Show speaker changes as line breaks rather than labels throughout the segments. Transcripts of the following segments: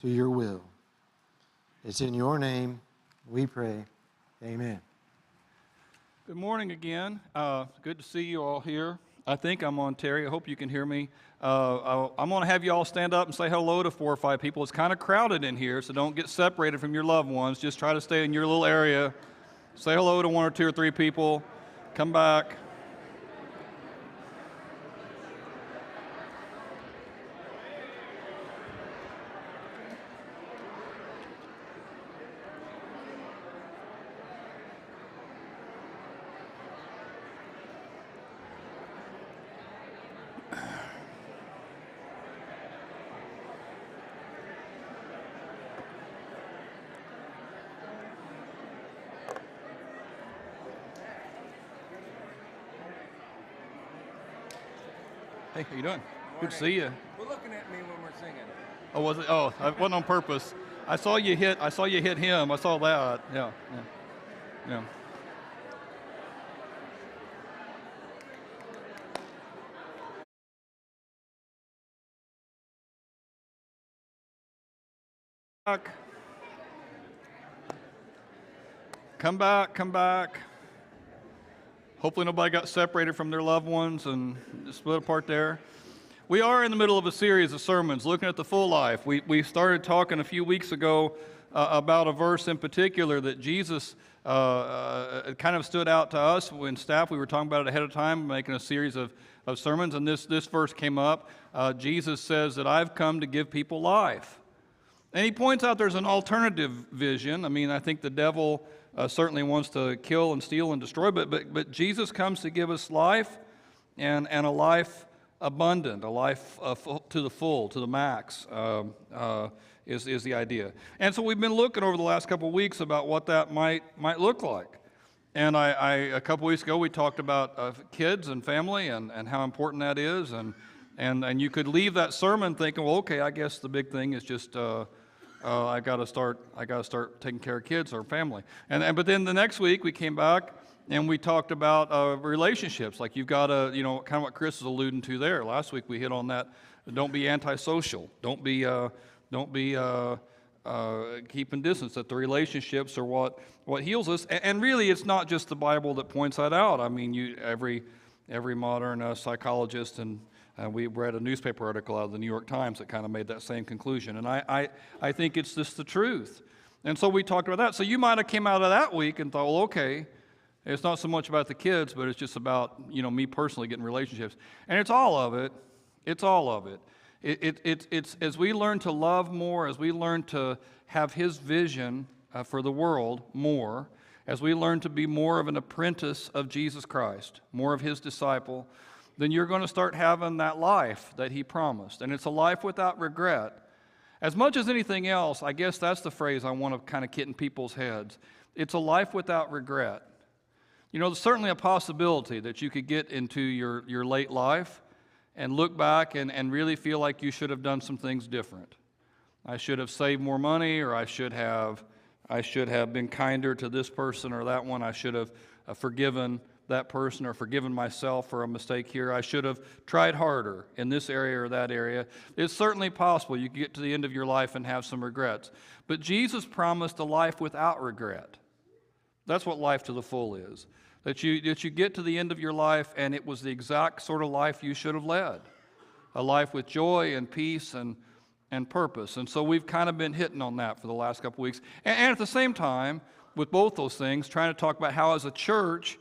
to your will. It's in your name we pray. Amen.
Good morning again. Good to see you all here. I think I'm on, Terry. I hope you can hear me. I'm going to have you all stand up and say hello to 4 or 5 people. It's kind of crowded in here, so don't get separated from your loved ones. Just try to stay in your little area. Say hello to 1 or 2 or 3 people. Come back. Hey, how you doing? Good to see you.
We're looking at me when we're singing.
Oh, was it? Oh, it wasn't on purpose. I saw you hit him. I saw that. Yeah. Come back. Hopefully nobody got separated from their loved ones and split apart there. We are in the middle of a series of sermons looking at the full life. We started talking a few weeks ago about a verse in particular that Jesus kind of stood out to us. When staff, we were talking about it ahead of time, making a series of sermons, and this verse came up. Jesus says that I've come to give people life. And he points out there's an alternative vision. I mean, I think the devil certainly wants to kill and steal and destroy, but Jesus comes to give us life and a life abundant, a life to the full, to the max, is the idea. And so we've been looking over the last couple of weeks about what that might look like. And a couple of weeks ago we talked about kids and family and how important that is, and you could leave that sermon thinking, well, okay, I guess the big thing is just I got to start taking care of kids or family. But then the next week we came back and we talked about relationships. Like you've got to, kind of what Chris is alluding to there. Last week we hit on that. Don't be antisocial. Don't be keeping distance. That the relationships are what heals us. And really, it's not just the Bible that points that out. I mean, every modern psychologist and we read a newspaper article out of the New York Times that kind of made that same conclusion. And I think it's just the truth. And so we talked about that. So you might have came out of that week and thought, well, okay, it's not so much about the kids, but it's just about, me personally getting relationships. And it's all of it. It's all of it. It's as we learn to love more, as we learn to have His vision for the world more, as we learn to be more of an apprentice of Jesus Christ, more of His disciple, then you're going to start having that life that He promised. And it's a life without regret. As much as anything else, I guess that's the phrase I want to kind of get in people's heads. It's a life without regret. There's certainly a possibility that you could get into your late life and look back and really feel like you should have done some things different. I should have saved more money, or I should have been kinder to this person or that one. I should have forgiven that person or forgiven myself for a mistake here. I should have tried harder in this area or that area. It's certainly possible you could get to the end of your life and have some regrets. But Jesus promised a life without regret. That's what life to the full is. That you get to the end of your life and it was the exact sort of life you should have led. A life with joy and peace and purpose. And so we've kind of been hitting on that for the last couple weeks. And at the same time, with both those things, trying to talk about how as a church,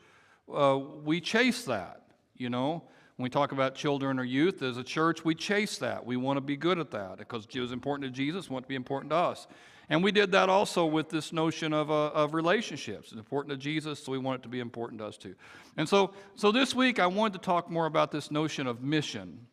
we chase that, When we talk about children or youth, as a church, we chase that. We want to be good at that because it was important to Jesus, we want it to be important to us. And we did that also with this notion of relationships. It's important to Jesus, so we want it to be important to us too. And so this week I wanted to talk more about this notion of mission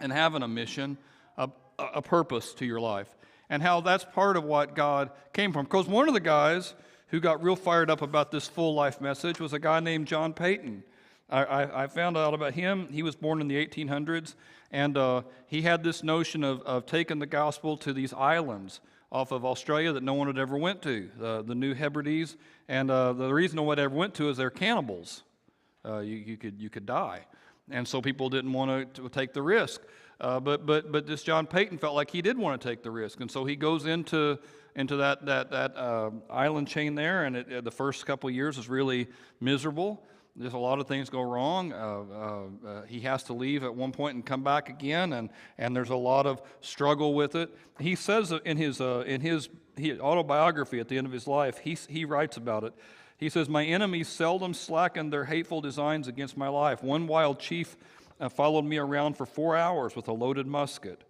and having a mission, a purpose to your life, and how that's part of what God came from. Because one of the guys who got real fired up about this full life message was a guy named John Payton. I found out about him. He was born in the 1800s, and he had this notion of taking the gospel to these islands off of Australia that no one had ever went to, the New Hebrides. And the reason no one ever went to is they're cannibals. You could die. And so people didn't want to take the risk. But this John Payton felt like he did want to take the risk, and so he goes into that island chain there, and the first couple of years is really miserable. There's a lot of things go wrong. He has to leave at one point and come back again, and there's a lot of struggle with it. He says in his autobiography at the end of his life, he writes about it. He says, "My enemies seldom slackened their hateful designs against my life. One wild chief followed me around for 4 hours with a loaded musket.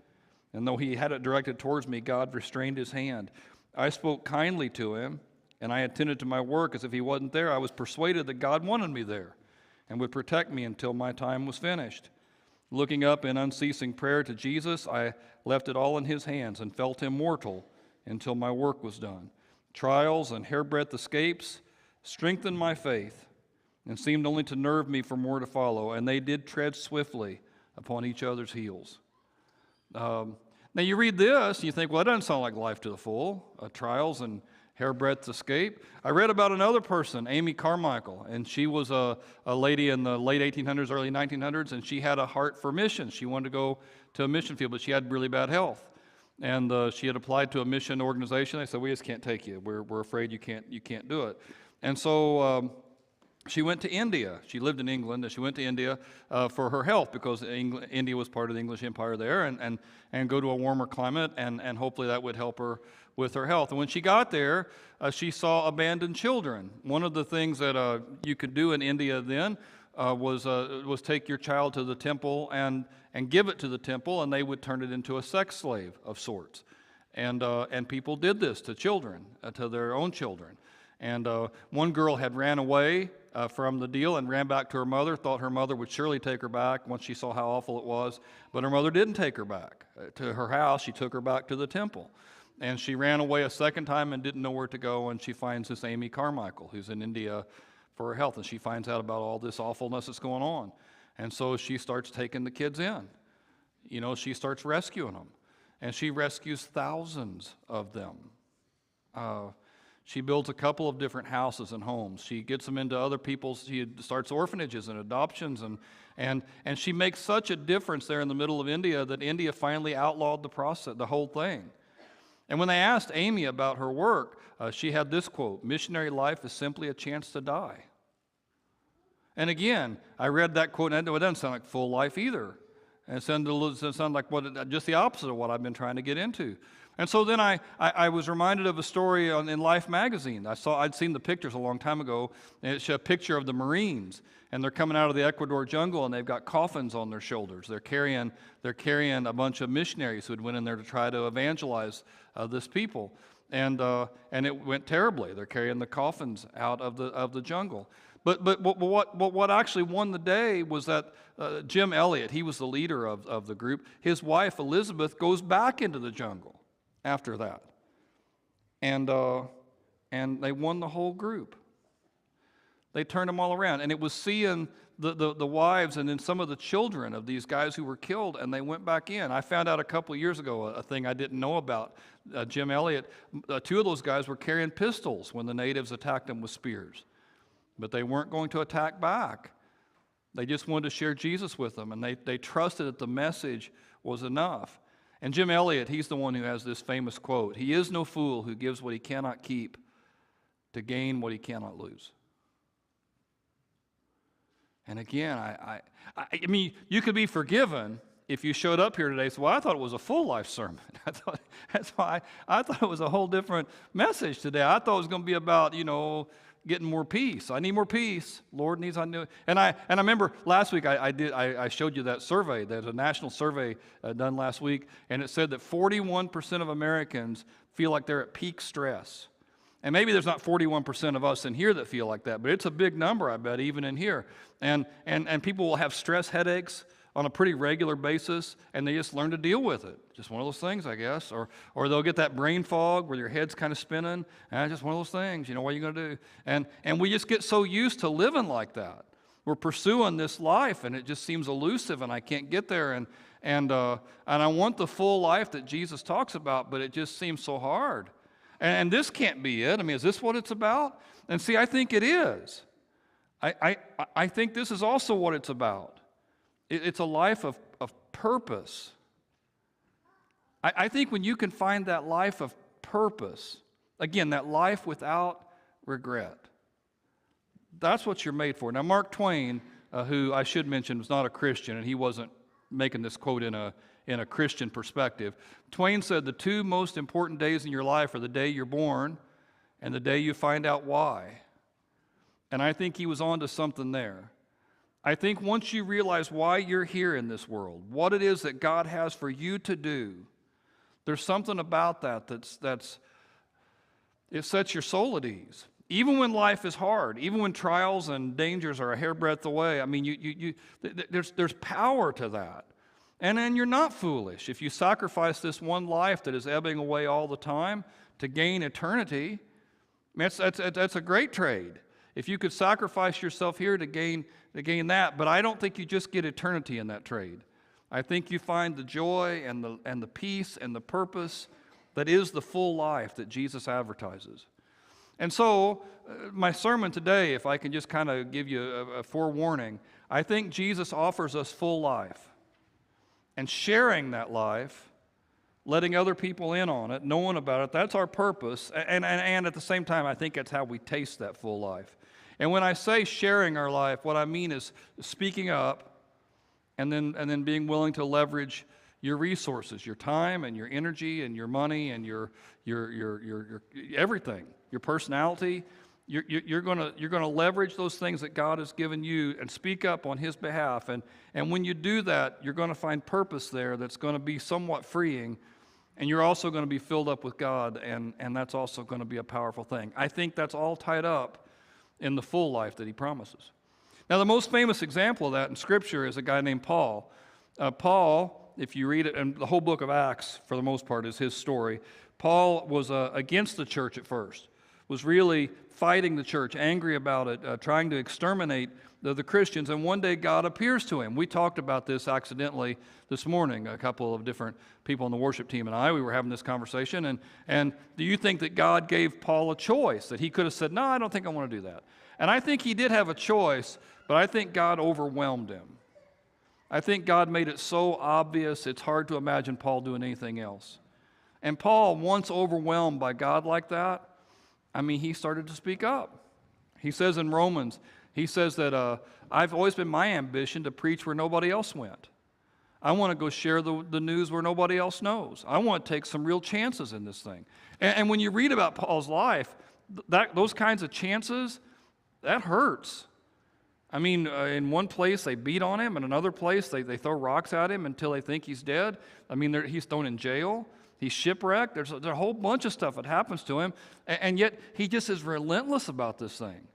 And though he had it directed towards me, God restrained his hand. I spoke kindly to him, and I attended to my work as if he wasn't there. I was persuaded that God wanted me there and would protect me until my time was finished. Looking up in unceasing prayer to Jesus, I left it all in his hands and felt immortal until my work was done. Trials and hairbreadth escapes strengthened my faith and seemed only to nerve me for more to follow, and they did tread swiftly upon each other's heels." Now you read this, and you think, well, that doesn't sound like life to the full, trials and hairbreadth escape. I read about another person, Amy Carmichael, and she was a lady in the late 1800s, early 1900s, and she had a heart for missions. She wanted to go to a mission field, but she had really bad health. And she had applied to a mission organization. They said, we just can't take you. We're afraid you can't do it. And so she went to India. She lived in England, and she went to India for her health, because India was part of the English Empire there, and go to a warmer climate, and hopefully that would help her with her health. And when she got there, she saw abandoned children. One of the things that you could do in India then was take your child to the temple and give it to the temple, and they would turn it into a sex slave of sorts. And people did this to children, to their own children. And one girl had ran away from the deal and ran back to her mother, thought her mother would surely take her back once she saw how awful it was, but her mother didn't take her back to her house. She took her back to the temple. And she ran away a second time and didn't know where to go, and she finds this Amy Carmichael, who's in India for her health, and she finds out about all this awfulness that's going on. And so she starts taking the kids in. You know, she starts rescuing them, and she rescues thousands of them. She builds a couple of different houses and homes. She gets them into other people's, she starts orphanages and adoptions, and she makes such a difference there in the middle of India that India finally outlawed the process, the whole thing. And when they asked Amy about her work, she had this quote, "Missionary life is simply a chance to die." And again, I read that quote, and it doesn't sound like full life either. And it sounded like just the opposite of what I've been trying to get into. And so then I was reminded of a story in Life magazine. I'd seen the pictures a long time ago, and it's a picture of the Marines, and they're coming out of the Ecuador jungle, and they've got coffins on their shoulders. They're carrying a bunch of missionaries who had went in there to try to evangelize this people, and it went terribly. They're carrying the coffins out of the jungle. But what actually won the day was that Jim Elliot, he was the leader of the group. His wife Elizabeth goes back into the jungle after that, and they won the whole group. They turned them all around, and it was seeing the wives and then some of the children of these guys who were killed, and they went back in. I found out a couple of years ago a thing I didn't know about Jim Elliot. Two of those guys were carrying pistols when the natives attacked them with spears, but they weren't going to attack back. They just wanted to share Jesus with them, and they trusted that the message was enough. And Jim Elliot, he's the one who has this famous quote, "He is no fool who gives what he cannot keep to gain what he cannot lose." And again, I mean, you could be forgiven if you showed up here today and said, well, I thought it was a full life sermon. That's why I thought it was a whole different message today. I thought it was going to be about, getting more peace. I need more peace. Lord needs, I knew. And I remember last week I showed you that survey. There's a national survey done last week, and it said that 41% of Americans feel like they're at peak stress. And maybe there's not 41% of us in here that feel like that, but it's a big number, I bet, even in here. And people will have stress headaches on a pretty regular basis, and they just learn to deal with it. Just one of those things, I guess. Or they'll get that brain fog where your head's kind of spinning. Just one of those things. What are you going to do? And we just get so used to living like that. We're pursuing this life, and it just seems elusive, and I can't get there. And I want the full life that Jesus talks about, but it just seems so hard. And this can't be it. I mean, is this what it's about? And see, I think it is. I think this is also what it's about. It's a life of purpose I think when you can find that life of purpose, again, that life without regret, that's what you're made for. Now, Mark Twain, who I should mention was not a Christian, and he wasn't making this quote in a Christian perspective. Twain said the two most important days in your life are the day you're born and the day you find out why. And I think he was onto something there. I think once you realize why you're here in this world, what it is that God has for you to do, there's something about that it sets your soul at ease. Even when life is hard, even when trials and dangers are a hairbreadth away, I mean, there's power to that. And then you're not foolish. If you sacrifice this one life that is ebbing away all the time to gain eternity, that's a great trade. If you could sacrifice yourself here to gain that, but I don't think you just get eternity in that trade. I think you find the joy and the peace and the purpose that is the full life that Jesus advertises. And so, my sermon today, if I can just kind of give you a forewarning, I think Jesus offers us full life. And sharing that life, letting other people in on it, knowing about it, that's our purpose. And at the same time, I think that's how we taste that full life. And when I say sharing our life, what I mean is speaking up and then being willing to leverage your resources, your time and your energy and your money and your everything, your personality. You're going to leverage those things that God has given you and speak up on His behalf. And when you do that, you're going to find purpose there that's going to be somewhat freeing, and you're also going to be filled up with God, and that's also going to be a powerful thing. I think that's all tied up in the full life that He promises. Now, the most famous example of that in Scripture is a guy named Paul. Paul, if you read it, and the whole book of Acts, for the most part, is his story. Paul was against the church at first, was really fighting the church, angry about it, trying to exterminate the Christians, and one day God appears to him. We talked about this accidentally this morning. A couple of different people on the worship team and we were having this conversation, and do you think that God gave Paul a choice, that he could have said, no, I don't think I want to do that? And I think he did have a choice, but I think God overwhelmed him. I think God made it so obvious, it's hard to imagine Paul doing anything else. And Paul, once overwhelmed by God like that, I mean, he started to speak up. He says in Romans, he says that I've always been my ambition to preach where nobody else went. I want to go share the news where nobody else knows. I want to take some real chances in this thing. And when you read about Paul's life, those kinds of chances, that hurts. I mean, in one place they beat on him, in another place they throw rocks at him until they think he's dead. I mean, he's thrown in jail. He's shipwrecked. There's a whole bunch of stuff that happens to him, and yet he just is relentless about this thing.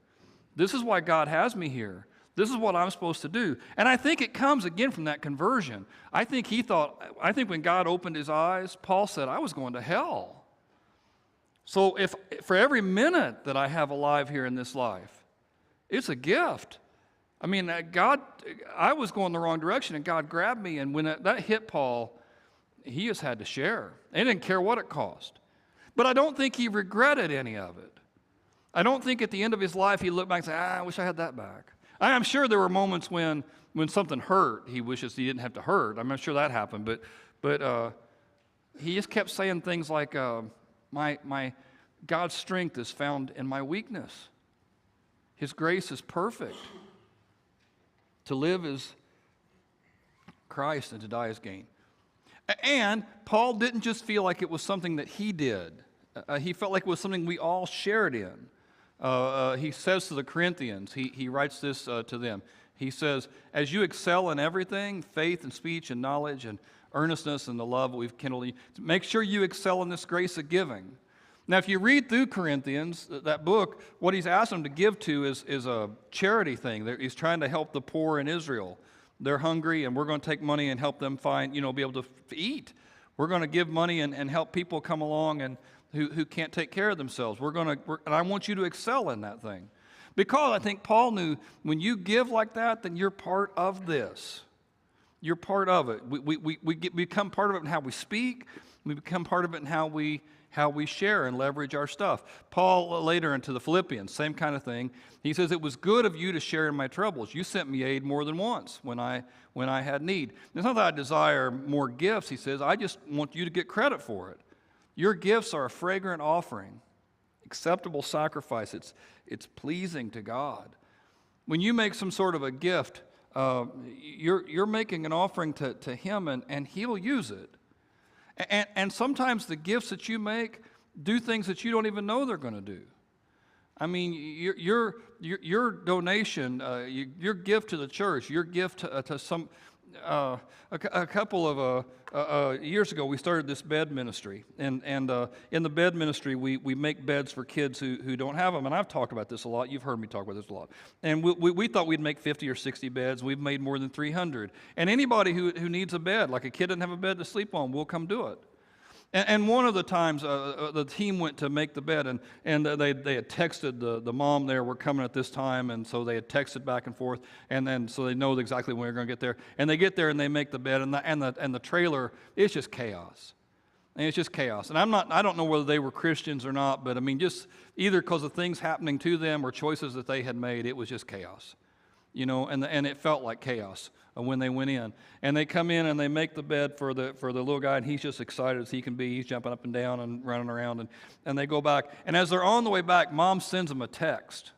This is why God has me here. This is what I'm supposed to do. And I think it comes again from that conversion. I think when God opened his eyes, Paul said, I was going to hell. So if for every minute that I have alive here in this life, it's a gift. I mean, I was going the wrong direction, and God grabbed me, and when that hit Paul, he just had to share. He didn't care what it cost. But I don't think he regretted any of it. I don't think at the end of his life he looked back and said, I wish I had that back. I'm sure there were moments when something hurt, he wishes he didn't have to hurt. I'm not sure that happened, but he just kept saying things like, my God's strength is found in my weakness. His grace is perfect. To live is Christ, and to die is gain. And Paul didn't just feel like it was something that he did. He felt like it was something we all shared in. He says to the Corinthians, he writes this to them. He says, as you excel in everything, faith and speech and knowledge and earnestness and the love we've kindled, make sure you excel in this grace of giving. Now, if you read through Corinthians, that book, what he's asked them to give to is a charity thing. He's trying to help the poor in Israel. They're hungry, and we're going to take money and help them find, be able to eat. We're going to give money and help people come along and who can't take care of themselves. And I want you to excel in that thing. Because I think Paul knew when you give like that, then you're part of this. You're part of it. We become part of it in how we speak. We become part of it in how we how we share and leverage our stuff. Paul, later into the Philippians, same kind of thing. He says, it was good of you to share in my troubles. You sent me aid more than once when I had need. It's not that I desire more gifts, he says. I just want you to get credit for it. Your gifts are a fragrant offering, acceptable sacrifice. It's pleasing to God. When you make some sort of a gift, you're making an offering to him, and he'll use it. And sometimes the gifts that you make do things that you don't even know they're going to do. I mean, your donation, your gift to the church, your gift to some, a couple of years ago, we started this bed ministry. And in the bed ministry, we make beds for kids who don't have them. And I've talked about this a lot. You've heard me talk about this a lot. And we thought we'd make 50 or 60 beds. We've made more than 300. And anybody who needs a bed, like a kid doesn't have a bed to sleep on, we'll come do it. And one of the times, the team went to make the bed, and they had texted the mom there, we're coming at this time, and so they had texted back and forth, and then so they know exactly when we're going to get there. And they get there and they make the bed, and the trailer, it's just chaos. And it's just chaos. And I don't know whether they were Christians or not, but I mean, just either because of things happening to them or choices that they had made, it was just chaos. You know, and it felt like chaos when they went in. And they come in and they make the bed for the little guy, and he's just excited as he can be. He's jumping up and down and running around, and they go back. And as they're on the way back, Mom sends them a text.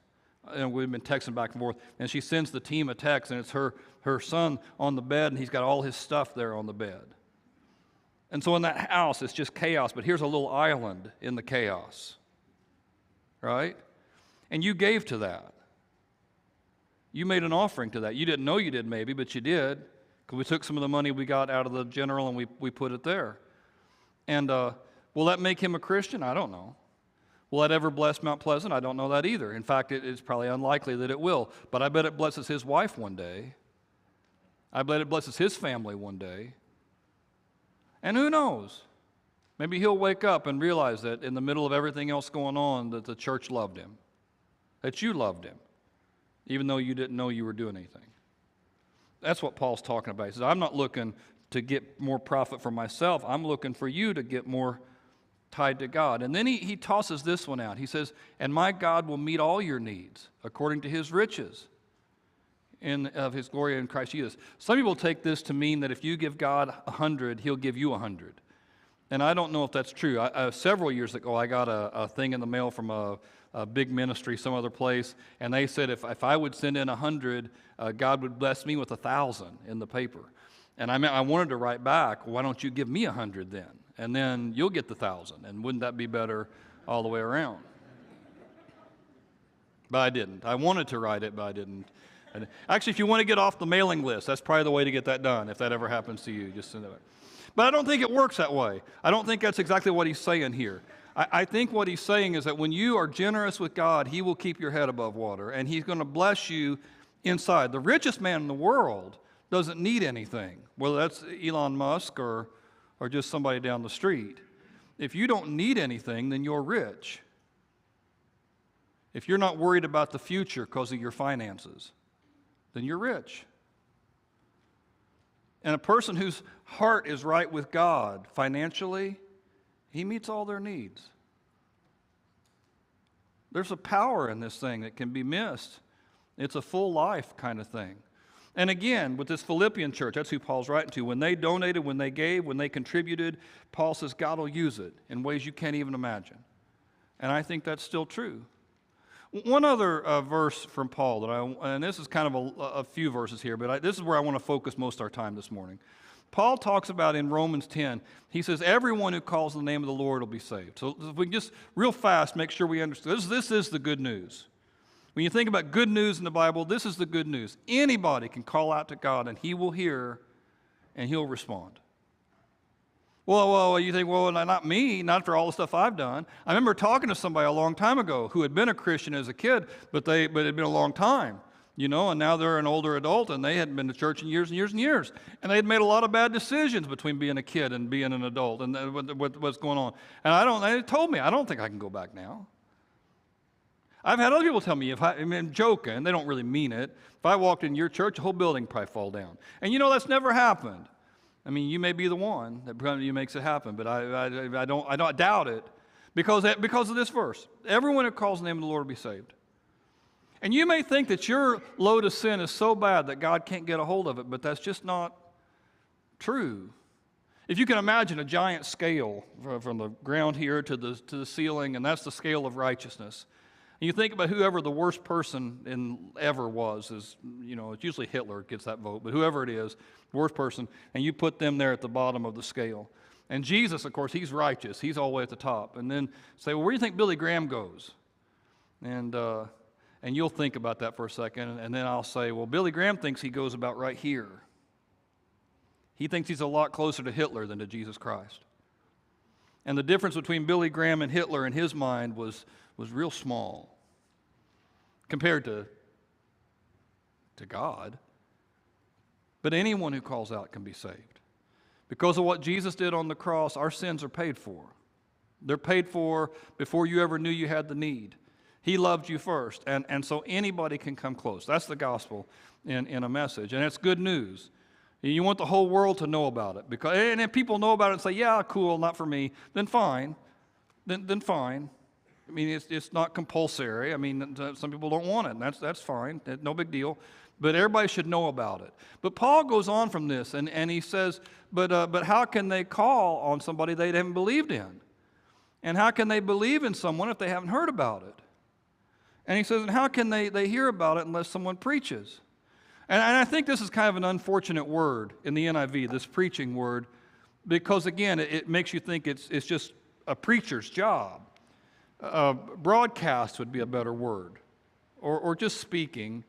And we've been texting back and forth, and she sends the team a text, and it's her son on the bed, and he's got all his stuff there on the bed. And so in that house, it's just chaos, but here's a little island in the chaos, right? And you gave to that. You made an offering to that. You didn't know you did maybe, but you did, because we took some of the money we got out of the general and we put it there. And will that make him a Christian? I don't know. Will that ever bless Mount Pleasant? I don't know that either. In fact, it's probably unlikely that it will. But I bet it blesses his wife one day. I bet it blesses his family one day. And who knows? Maybe he'll wake up and realize that in the middle of everything else going on, that the church loved him, that you loved him, even though you didn't know you were doing anything. That's what Paul's talking about. He says, I'm not looking to get more profit for myself. I'm looking for you to get more tied to God. And then he tosses this one out. He says, and my God will meet all your needs according to his riches of his glory in Christ Jesus. Some people take this to mean that if you give God 100, he'll give you 100. And I don't know if that's true. Several years ago, I got a thing in the mail from a big ministry, some other place, and they said if I would send in 100, God would bless me with 1,000 in the paper. And I wanted to write back, why don't you give me 100 then? And then you'll get the 1,000, and wouldn't that be better all the way around? But I didn't. I wanted to write it, but I didn't. Actually, if you want to get off the mailing list, that's probably the way to get that done, if that ever happens to you. Just send it. But I don't think it works that way. I don't think that's exactly what he's saying here. I think what he's saying is that when you are generous with God, he will keep your head above water, and he's going to bless you inside. The richest man in the world doesn't need anything, whether that's Elon Musk or just somebody down the street. If you don't need anything, then you're rich. If you're not worried about the future because of your finances, then you're rich. And a person whose heart is right with God financially, he meets all their needs. There's a power in this thing that can be missed. It's a full life kind of thing. And again, with this Philippian church, that's who Paul's writing to. When they donated, when they gave, when they contributed, Paul says God will use it in ways you can't even imagine. And I think that's still true. One other verse from Paul, and this is kind of a few verses here, but this is where I want to focus most of our time this morning. Paul talks about in Romans 10, he says, everyone who calls on the name of the Lord will be saved. So if we can just real fast make sure we understand. This is the good news. When you think about good news in the Bible, this is the good news. Anybody can call out to God, and he will hear, and he'll respond. Well, you think, well, not me, not for all the stuff I've done. I remember talking to somebody a long time ago who had been a Christian as a kid, but it had been a long time, you know, and now they're an older adult, and they hadn't been to church in years and years and years. And they had made a lot of bad decisions between being a kid and being an adult and what's going on. And they told me, I don't think I can go back now. I've had other people tell me, I'm joking, they don't really mean it. If I walked in your church, the whole building would probably fall down. And you know, that's never happened. I mean, you may be the one that makes it happen, but I doubt it. because of this verse. Everyone who calls on the name of the Lord will be saved. And you may think that your load of sin is so bad that God can't get a hold of it, but that's just not true. If you can imagine a giant scale from the ground here to the ceiling, and that's the scale of righteousness. And you think about whoever the worst person ever was, it's usually Hitler gets that vote, but whoever it is, worst person, and you put them there at the bottom of the scale. And Jesus, of course, he's righteous. He's all the way at the top. And then say, well, where do you think Billy Graham goes? And you'll think about that for a second, and then I'll say, well, Billy Graham thinks he goes about right here. He thinks he's a lot closer to Hitler than to Jesus Christ. And the difference between Billy Graham and Hitler in his mind was real small compared to God. But anyone who calls out can be saved. Because of what Jesus did on the cross, our sins are paid for. They're paid for before you ever knew you had the need. He loved you first, and so anybody can come close. That's the gospel in a message, and it's good news. You want the whole world to know about it, and if people know about it and say, yeah, cool, not for me, then fine. Then fine. I mean, it's not compulsory. I mean, some people don't want it, and that's fine. No big deal. But everybody should know about it. But Paul goes on from this, and he says, but how can they call on somebody they haven't believed in? And how can they believe in someone if they haven't heard about it? And he says, and how can they hear about it unless someone preaches? And I think this is kind of an unfortunate word in the NIV, this preaching word, because, again, it makes you think it's just a preacher's job. Broadcast would be a better word, or just speaking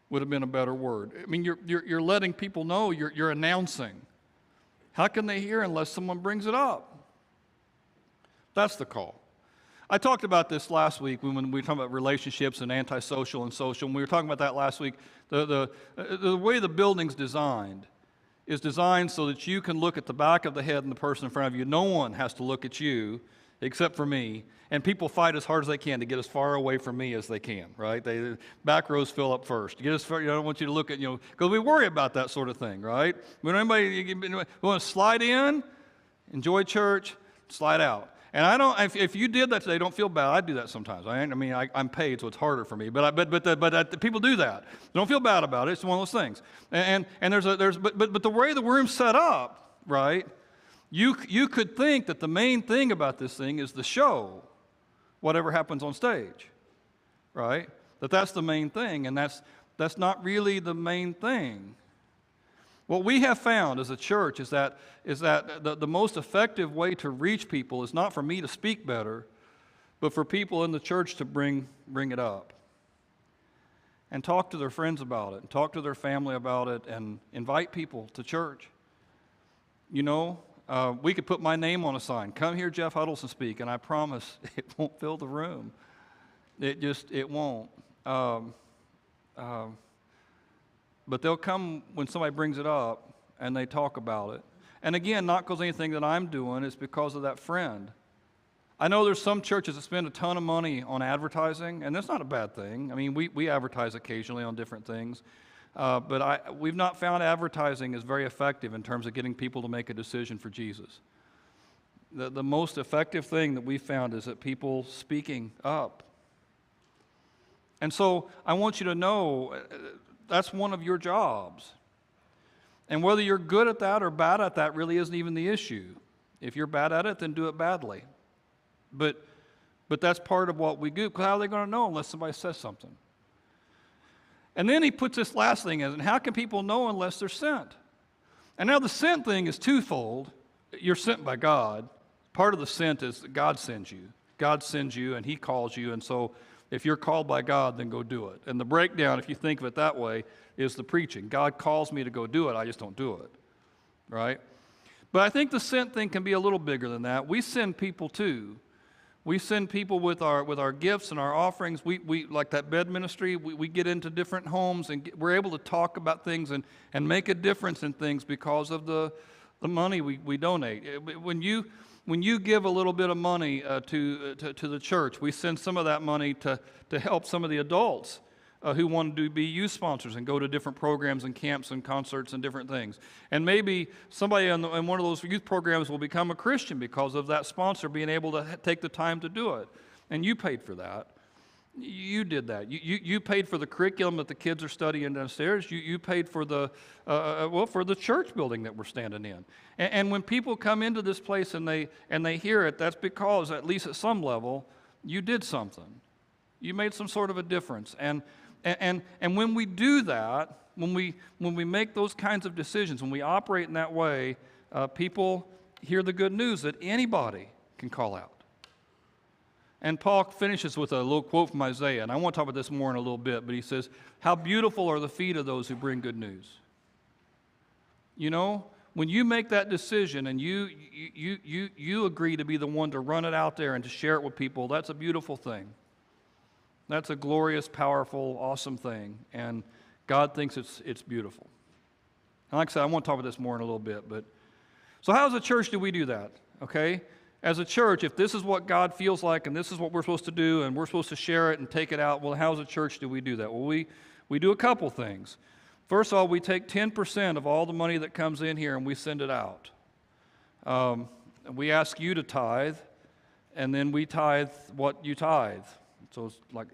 would have been a better word. I mean, you're letting people know, you're announcing. How can they hear unless someone brings it up? That's the call. I talked about this last week when we were talking about relationships and antisocial and social. When we were talking about that last week, the way the building's designed is designed so that you can look at the back of the head and the person in front of you. No one has to look at you except for me. And people fight as hard as they can to get as far away from me as they can, right? Back rows fill up first. Get as far, I don't want you to look at, because we worry about that sort of thing, right? When anybody want to slide in, enjoy church, slide out. And I don't. If you did that today, don't feel bad. I do that sometimes. I'm paid, so it's harder for me. But people do that. Don't feel bad about it. It's one of those things. And but the way the room's set up, right? You could think that the main thing about this thing is the show, whatever happens on stage, right? That's the main thing, and that's not really the main thing. What we have found as a church is that the most effective way to reach people is not for me to speak better, but for people in the church to bring it up and talk to their friends about it, and talk to their family about it, and invite people to church. We could put my name on a sign. Come here, Jeff Huddleston, speak, and I promise it won't fill the room. It won't. But they'll come when somebody brings it up and they talk about it. And again, not because of anything that I'm doing, it's because of that friend. I know there's some churches that spend a ton of money on advertising, and that's not a bad thing. I mean, we advertise occasionally on different things. But we've not found advertising is very effective in terms of getting people to make a decision for Jesus. The most effective thing that we've found is that people speaking up. And so I want you to know that's one of your jobs. And whether you're good at that or bad at that really isn't even the issue. If you're bad at it, then do it badly. But that's part of what we do. How are they going to know unless somebody says something? And then he puts this last thing in, and how can people know unless they're sent? And now the sent thing is twofold. You're sent by God. Part of the sent is that God sends you. God sends you, and he calls you, and so if you're called by God, then go do it. And the breakdown, if you think of it that way, is the preaching. God calls me to go do it, I just don't do it, right? But I think the sent thing can be a little bigger than that. We send people too. We send people with our gifts and our offerings. We like that bed ministry, we get into different homes, and we're able to talk about things and make a difference in things because of the money we donate. When you give a little bit of money to the church, we send some of that money to help some of the adults who wanted to be youth sponsors and go to different programs and camps and concerts and different things. And maybe somebody in one of those youth programs will become a Christian because of that sponsor being able to take the time to do it. And you paid for that. You did that. You paid for the curriculum that the kids are studying downstairs. You paid for for the church building that we're standing in. And when people come into this place and they hear it, that's because, at least at some level, you did something. You made some sort of a difference. And when we do that, when we make those kinds of decisions, when we operate in that way, people hear the good news that anybody can call out. And Paul finishes with a little quote from Isaiah, and I want to talk about this more in a little bit, but he says, "How beautiful are the feet of those who bring good news." You know, when you make that decision and you agree to be the one to run it out there and to share it with people, that's a beautiful thing. That's a glorious, powerful, awesome thing, and God thinks it's beautiful. And like I said, I want to talk about this more in a little bit, but so how as a church do we do that? Okay? As a church, if this is what God feels like and this is what we're supposed to do and we're supposed to share it and take it out, well, how as a church do we do that? Well, we do a couple things. First of all, we take 10% of all the money that comes in here and we send it out. We ask you to tithe, and then we tithe what you tithe. So it's like,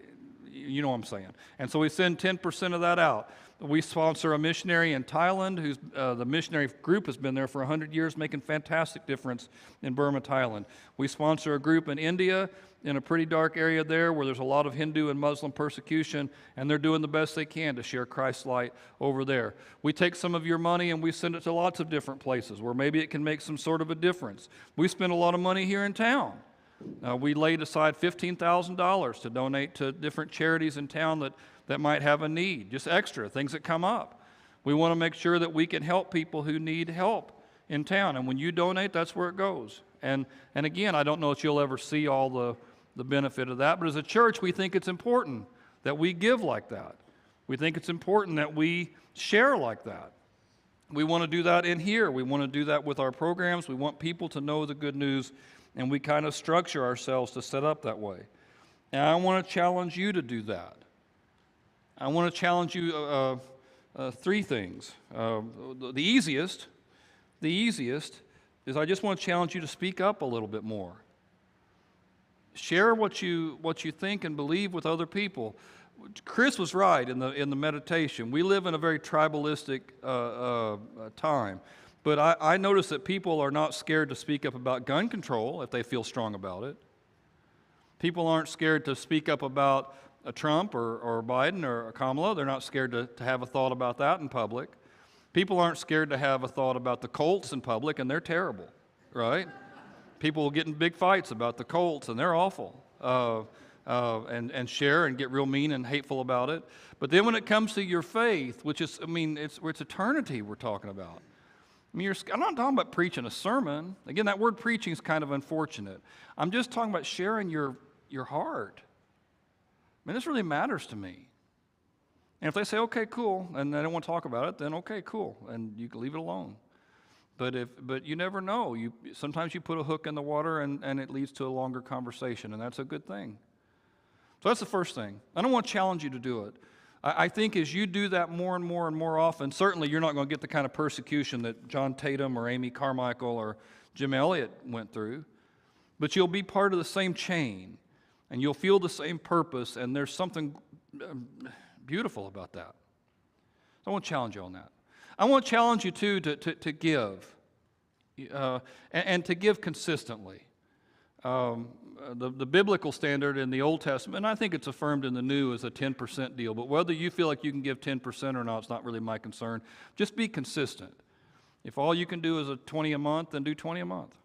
you know what I'm saying. And so we send 10% of that out. We sponsor a missionary in Thailand who's the missionary group has been there for 100 years, making fantastic difference in Burma, Thailand. We sponsor a group in India in a pretty dark area there where there's a lot of Hindu and Muslim persecution, and they're doing the best they can to share Christ's light over there. We take some of your money and we send it to lots of different places where maybe it can make some sort of a difference. We spend a lot of money here in town. We laid aside $15,000 to donate to different charities in town that might have a need, just extra, things that come up. We want to make sure that we can help people who need help in town, and when you donate, that's where it goes. And again, I don't know if you'll ever see all the benefit of that, but as a church, we think it's important that we give like that. We think it's important that we share like that. We want to do that in here. We want to do that with our programs. We want people to know the good news, and we kind of structure ourselves to set up that way. And I want to challenge you to do that. I want to challenge you three things. The easiest is I just want to challenge you to speak up a little bit more. Share what you think and believe with other people. Chris was right in the meditation. We live in a very tribalistic time. But I notice that people are not scared to speak up about gun control if they feel strong about it. People aren't scared to speak up about a Trump or Biden or a Kamala. They're not scared to have a thought about that in public. People aren't scared to have a thought about the Colts in public, and they're terrible, right? People will get in big fights about the Colts, and they're awful, and share and get real mean and hateful about it. But then when it comes to your faith, which is, it's eternity we're talking about. I'm not talking about preaching a sermon. Again, that word preaching is kind of unfortunate. I'm just talking about sharing your heart. This really matters to me. And if they say, okay, cool, and they don't want to talk about it, then okay, cool, and you can leave it alone. But you never know. Sometimes you put a hook in the water and it leads to a longer conversation, and that's a good thing. So that's the first thing. I don't want to challenge you to do it. I think as you do that more and more and more often, certainly you're not going to get the kind of persecution that John Tatum or Amy Carmichael or Jim Elliott went through, but you'll be part of the same chain, and you'll feel the same purpose, and there's something beautiful about that. I want to challenge you on that. I want to challenge you, too, to give, and to give consistently. The biblical standard in the Old Testament, and I think it's affirmed in the New, is a 10% deal. But whether you feel like you can give 10% or not, it's not really my concern. Just be consistent. If all you can do is a 20 a month, then do 20 a month.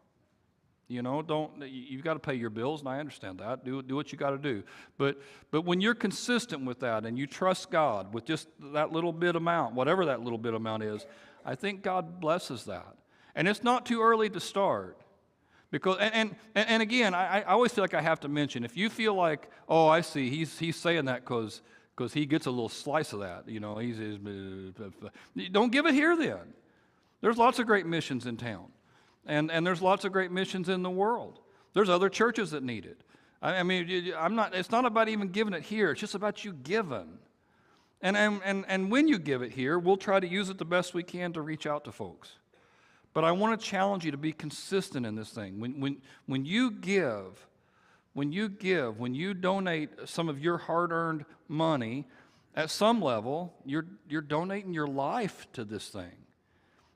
You've got to pay your bills, and I understand that. Do what you got to do. But when you're consistent with that and you trust God with just that little bit amount, whatever that little bit amount is, I think God blesses that. And it's not too early to start. Because and again, I always feel like I have to mention, if you feel like, oh, I see, he's saying that because he gets a little slice of that, don't give it here then. There's lots of great missions in town. And there's lots of great missions in the world. There's other churches that need it. It's not about even giving it here. It's just about you giving. And when you give it here, we'll try to use it the best we can to reach out to folks. But I want to challenge you to be consistent in this thing. When you give, when you donate some of your hard-earned money, at some level, you're donating your life to this thing.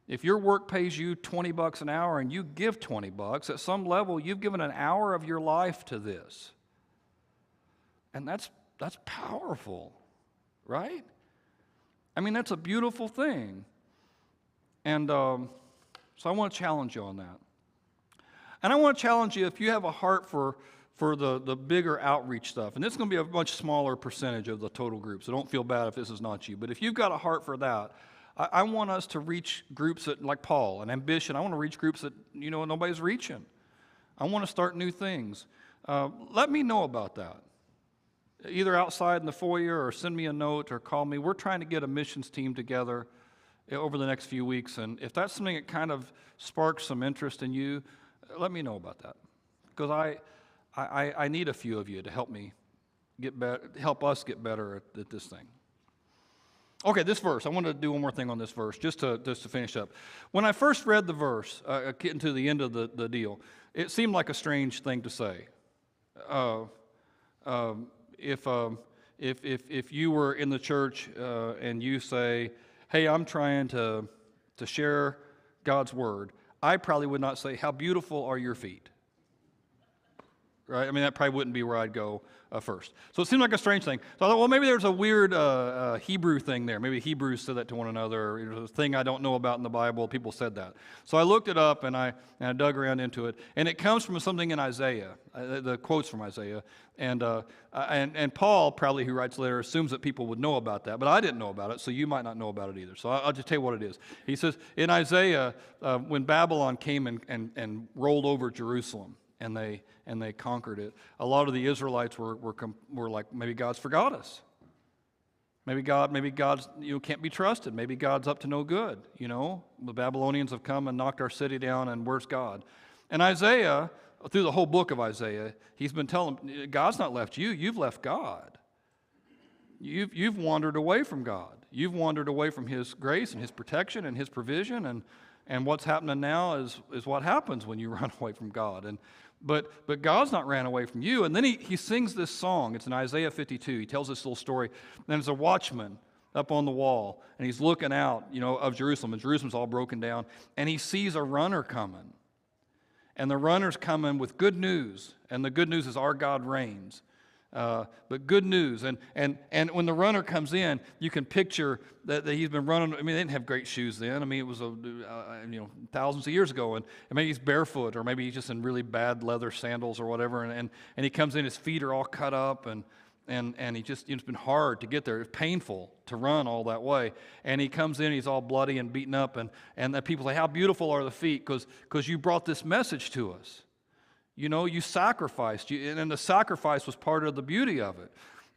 If your work pays you $20 an hour and you give $20, at some level, you've given an hour of your life to this. And that's powerful, right? I mean, that's a beautiful thing. And so I want to challenge you on that. And I want to challenge you if you have a heart for the bigger outreach stuff. And this is going to be a much smaller percentage of the total group, so don't feel bad if this is not you. But if you've got a heart for that, I want us to reach groups that, like Paul, an ambition. I want to reach groups that, nobody's reaching. I want to start new things. Let me know about that. Either outside in the foyer or send me a note or call me. We're trying to get a missions team together over the next few weeks. And if that's something that kind of sparks some interest in you, let me know about that. Because I need a few of you to help me help us get better at this thing. Okay, this verse. I want to do one more thing on this verse, just to finish up. When I first read the verse, getting to the end of the deal, it seemed like a strange thing to say. If you were in the church and you say, "Hey, I'm trying to share God's word," I probably would not say, "How beautiful are your feet?" Right? I mean, that probably wouldn't be where I'd go first. So it seemed like a strange thing. So I thought, well, maybe there's a weird Hebrew thing there. Maybe Hebrews said that to one another. There's a thing I don't know about in the Bible. People said that. So I looked it up and I dug around into it. And it comes from something in Isaiah, the quotes from Isaiah. And Paul, probably who writes the letter, assumes that people would know about that. But I didn't know about it, so you might not know about it either. So I'll just tell you what it is. He says, in Isaiah, when Babylon came and rolled over Jerusalem, and they conquered it, a lot of the Israelites were like, maybe God's forgot us. Maybe God's can't be trusted. Maybe God's up to no good. The Babylonians have come and knocked our city down, and where's God? And Isaiah, through the whole book of Isaiah, he's been telling them, God's not left you. You've left God. You've wandered away from God. You've wandered away from His grace and His protection and His provision, and what's happening now is what happens when you run away from God. But God's not ran away from you. And then he sings this song. It's in Isaiah 52. He tells this little story. And there's a watchman up on the wall, and he's looking out, of Jerusalem. And Jerusalem's all broken down. And he sees a runner coming. And the runner's coming with good news. And the good news is our God reigns. But good news. And when the runner comes in, you can picture that he's been running. I mean, they didn't have great shoes then. I mean, it was thousands of years ago. And maybe he's barefoot, or maybe he's just in really bad leather sandals or whatever. And he comes in, his feet are all cut up, and he just, it's been hard to get there. It's painful to run all that way. And he comes in, he's all bloody and beaten up. And the people say, "How beautiful are the feet, because you brought this message to us. You sacrificed, and the sacrifice was part of the beauty of it."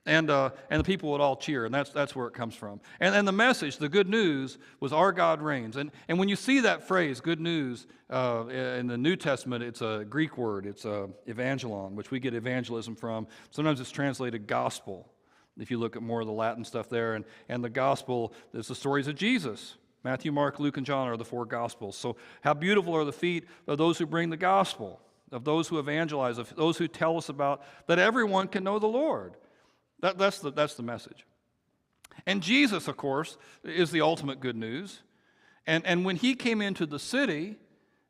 And the people would all cheer, and that's where it comes from. And the message, the good news, was our God reigns. And when you see that phrase, good news, in the New Testament, it's a Greek word. It's evangelon, which we get evangelism from. Sometimes it's translated gospel, if you look at more of the Latin stuff there. And the gospel is the stories of Jesus. Matthew, Mark, Luke, and John are the four gospels. So how beautiful are the feet of those who bring the gospel, of those who evangelize, of those who tell us about that everyone can know the Lord. That's the message. And Jesus, of course, is the ultimate good news. And when he came into the city,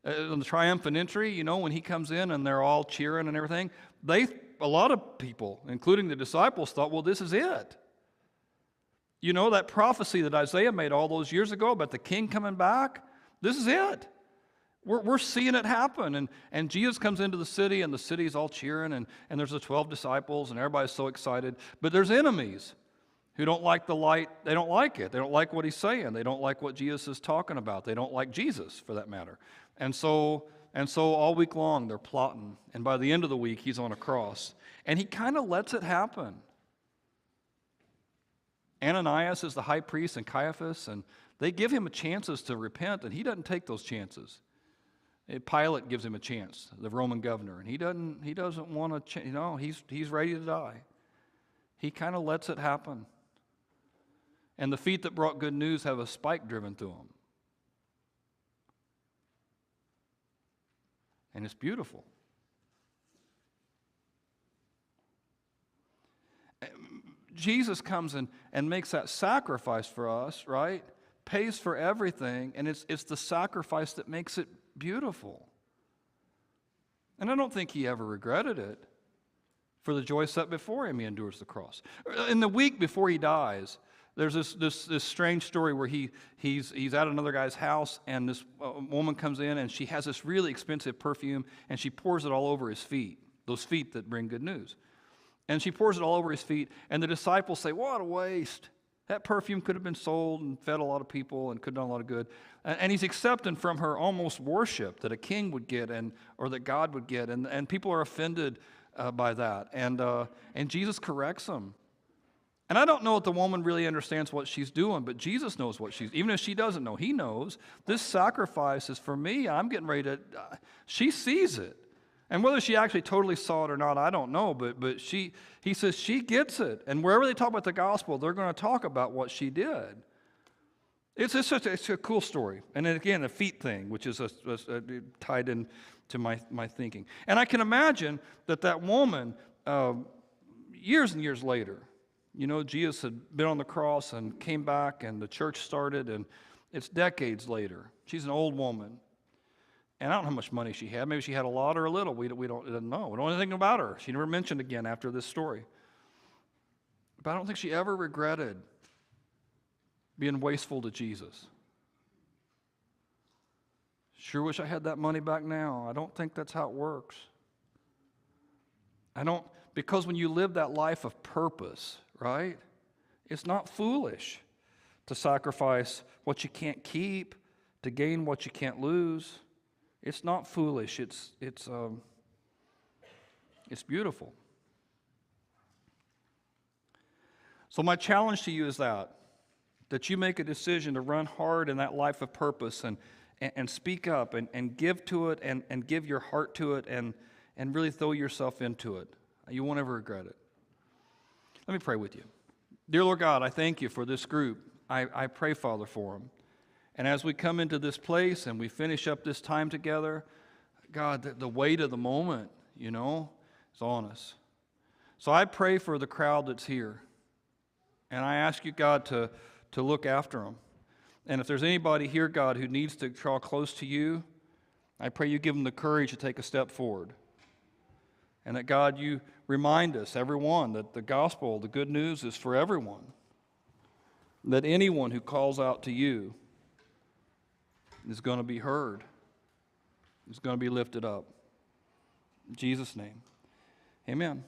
on the triumphant entry, when he comes in and they're all cheering and everything, a lot of people, including the disciples, thought, well, this is it. That prophecy that Isaiah made all those years ago about the king coming back, this is it. We're seeing it happen. And Jesus comes into the city, and the city's all cheering, and there's the 12 disciples, and everybody's so excited. But there's enemies who don't like the light. They don't like it. They don't like what he's saying. They don't like what Jesus is talking about. They don't like Jesus, for that matter. And so all week long, they're plotting. And by the end of the week, he's on a cross. And he kind of lets it happen. Ananias is the high priest, and Caiaphas, and they give him chances to repent, and he doesn't take those chances. Pilate gives him a chance, the Roman governor, and he doesn't want to. He's ready to die. He kind of lets it happen. And the feet that brought good news have a spike driven through them. And it's beautiful. Jesus comes and makes that sacrifice for us, right? Pays for everything, and it's the sacrifice that makes it beautiful. And I don't think he ever regretted it. For the joy set before him, he endures the cross. In the week before he dies, there's this strange story where he's at another guy's house, and this woman comes in, and she has this really expensive perfume, and she pours it all over his feet, those feet that bring good news. And she pours it all over his feet, and the disciples say, what a waste. That perfume could have been sold and fed a lot of people and could have done a lot of good. And he's accepting from her almost worship that a king would get or that God would get, and people are offended by that. And Jesus corrects them. And I don't know if the woman really understands what she's doing, but Jesus knows what even if she doesn't know, he knows. This sacrifice is for me. I'm getting ready to, she sees it. And whether she actually totally saw it or not, I don't know, but he says she gets it. And wherever they talk about the gospel, they're going to talk about what she did. It's a cool story. And then again, a feet thing, which is tied in to my thinking. And I can imagine that woman, years and years later, Jesus had been on the cross and came back, and the church started, and it's decades later. She's an old woman. And I don't know how much money she had. Maybe she had a lot or a little. We don't know. We don't know anything about her. She never mentioned again after this story. But I don't think she ever regretted being wasteful to Jesus. Sure wish I had that money back now. I don't think that's how it works. Because when you live that life of purpose, right, it's not foolish to sacrifice what you can't keep to gain what you can't lose. It's not foolish. It's beautiful. So my challenge to you is that you make a decision to run hard in that life of purpose and speak up and give to it and give your heart to it and really throw yourself into it. You won't ever regret it. Let me pray with you. Dear Lord God, I thank you for this group. I pray, Father, for them. And as we come into this place and we finish up this time together, God, the weight of the moment, is on us. So I pray for the crowd that's here. And I ask you, God, to look after them. And if there's anybody here, God, who needs to draw close to you, I pray you give them the courage to take a step forward. And that, God, you remind us, everyone, that the gospel, the good news, is for everyone. That anyone who calls out to you is going to be heard, is going to be lifted up. In Jesus' name, amen.